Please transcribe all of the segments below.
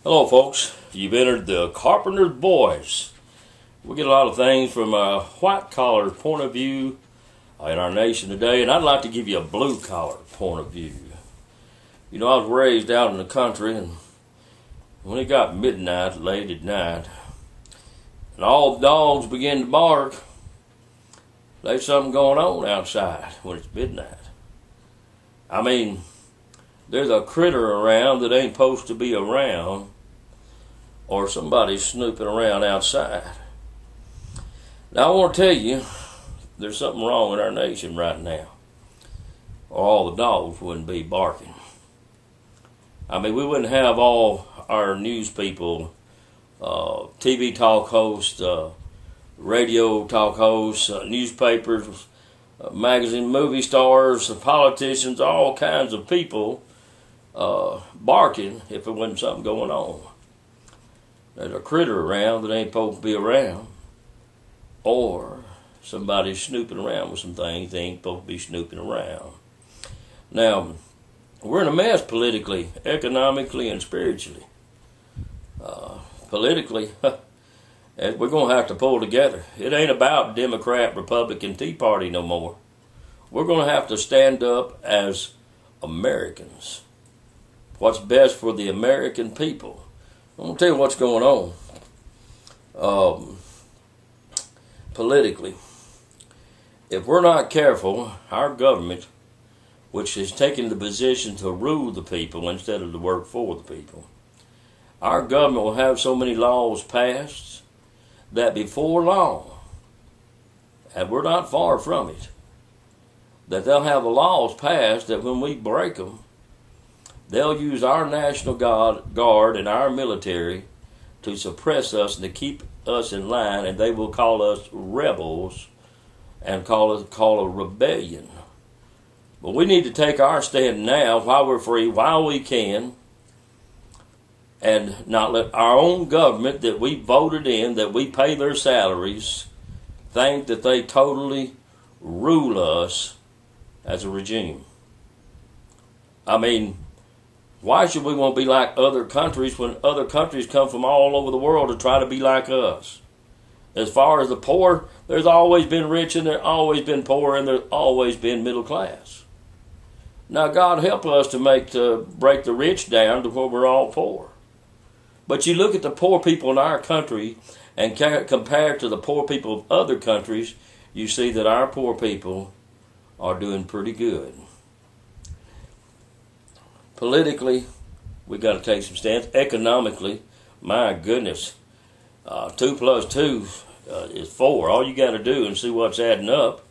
Hello, folks. You've entered the Carpenter's Voice. We get a lot of things from a white-collar point of view in our nation today, and I'd like to give you a blue-collar point of view. You know, I was raised out in the country, and when it got midnight, late at night, and all the dogs begin to bark, there's something going on outside when it's midnight. I mean, there's a critter around that ain't supposed to be around, or somebody's snooping around outside. Now, I want to tell you, there's something wrong in our nation right now, or all the dogs wouldn't be barking. I mean, we wouldn't have all our news people, TV talk hosts, radio talk hosts, newspapers, magazine, movie stars, politicians, all kinds of people barking if there wasn't something going on. There's a critter around that ain't supposed to be around, or somebody's snooping around with some things they ain't supposed to be snooping around. Now, we're in a mess politically, economically, and spiritually. Politically, we're going to have to pull together. It ain't about Democrat, Republican, Tea Party no more. We're going to have to stand up as Americans. What's best for the American people. I'm going to tell you what's going on. Politically, if we're not careful, our government, which has taken the position to rule the people instead of to work for the people, our government will have so many laws passed that before long, and we're not far from it, that they'll have the laws passed that when we break them, they'll use our National Guard and our military to suppress us and to keep us in line, and they will call us rebels and call a rebellion. But we need to take our stand now while we're free, while we can, and not let our own government that we voted in, that we pay their salaries, think that they totally rule us as a regime. I mean, why should we want to be like other countries when other countries come from all over the world to try to be like us? As far as the poor, there's always been rich and there's always been poor and there's always been middle class. Now, God help us to break the rich down to where we're all poor. But you look at the poor people in our country and compare to the poor people of other countries, you see that our poor people are doing pretty good. Politically, we got to take some stance. Economically, my goodness, 2 plus 2 is 4. All you got to do and see what's adding up.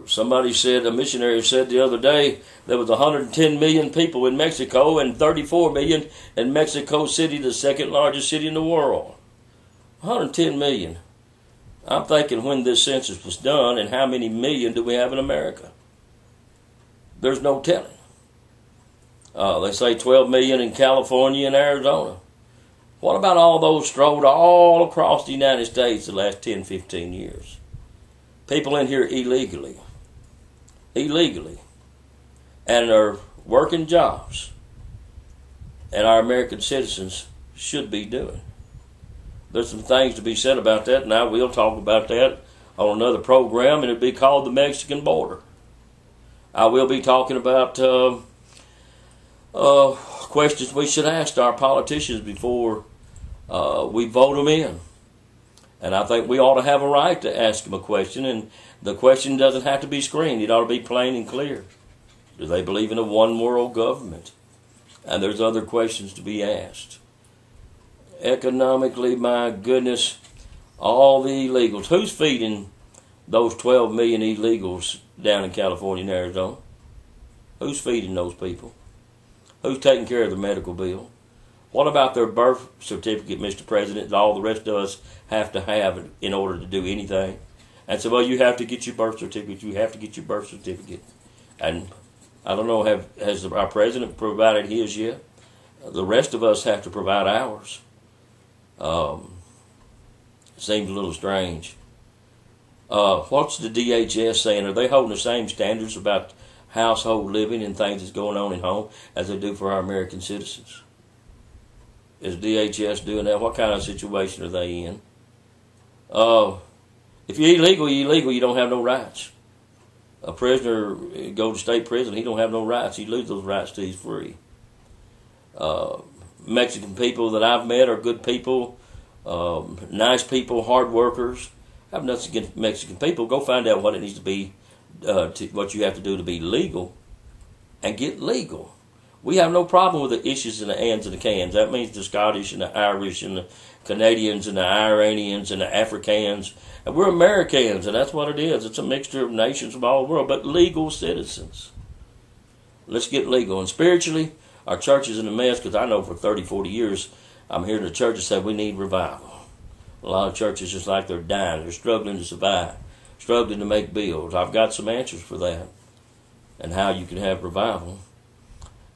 Somebody said, a missionary said the other day, there was 110 million people in Mexico and 34 million in Mexico City, the second largest city in the world. 110 million. I'm thinking when this census was done and how many million do we have in America? There's no telling. They say 12 million in California and Arizona. What about all those strolled all across the United States the last 10, 15 years? People in here illegally, and are working jobs, and our American citizens should be doing. There's some things to be said about that, and I will talk about that on another program, and it'll be called the Mexican border. I will be talking about questions we should ask our politicians before we vote them in. And I think we ought to have a right to ask them a question, and the question doesn't have to be screened. It ought to be plain and clear. Do they believe in a one-world government? And there's other questions to be asked. Economically, my goodness, all the illegals. Who's feeding those 12 million illegals down in California and Arizona? Who's feeding those people? Who's taking care of their medical bill? What about their birth certificate, Mr. President, that all the rest of us have to have in order to do anything? And so, well, you have to get your birth certificate. You have to get your birth certificate. And I don't know, has our president provided his yet? The rest of us have to provide ours. Seems a little strange. What's the DHS saying? Are they holding the same standards about household living and things that's going on at home as they do for our American citizens? Is DHS doing that? What kind of situation are they in? If you're illegal, you don't have no rights. A prisoner go to state prison, he don't have no rights. He loses those rights till he's free. Mexican people that I've met are good people, nice people, hard workers. I have nothing against Mexican people. Go find out what it needs to be, what you have to do to be legal, and get legal. We have no problem with the issues and the ands and the cans. That means the Scottish and the Irish and the Canadians and the Iranians and the Africans. And we're Americans, and that's what it is. It's a mixture of nations from all the world, but legal citizens. Let's get legal. And spiritually, our church is in a mess, because I know for 30, 40 years, I'm hearing the churches say we need revival. A lot of churches just like they're dying. They're struggling to survive, struggling to make bills. I've got some answers for that and how you can have revival.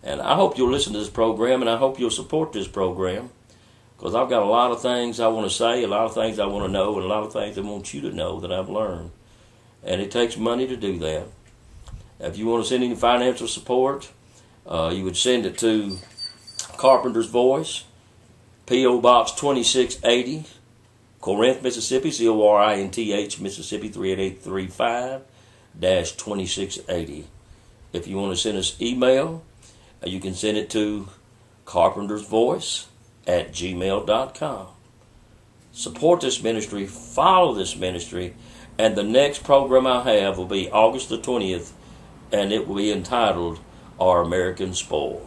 And I hope you'll listen to this program, and I hope you'll support this program, because I've got a lot of things I want to say, a lot of things I want to know, and a lot of things I want you to know that I've learned. And it takes money to do that. If you want to send any financial support, you would send it to Carpenter's Voice, P.O. Box 2680, Corinth, Mississippi, Corinth, Mississippi 38835-2680. If you want to send us email, you can send it to carpentersvoice@gmail.com. Support this ministry, follow this ministry, and the next program I have will be August the 20th, and it will be entitled Our American Spoil.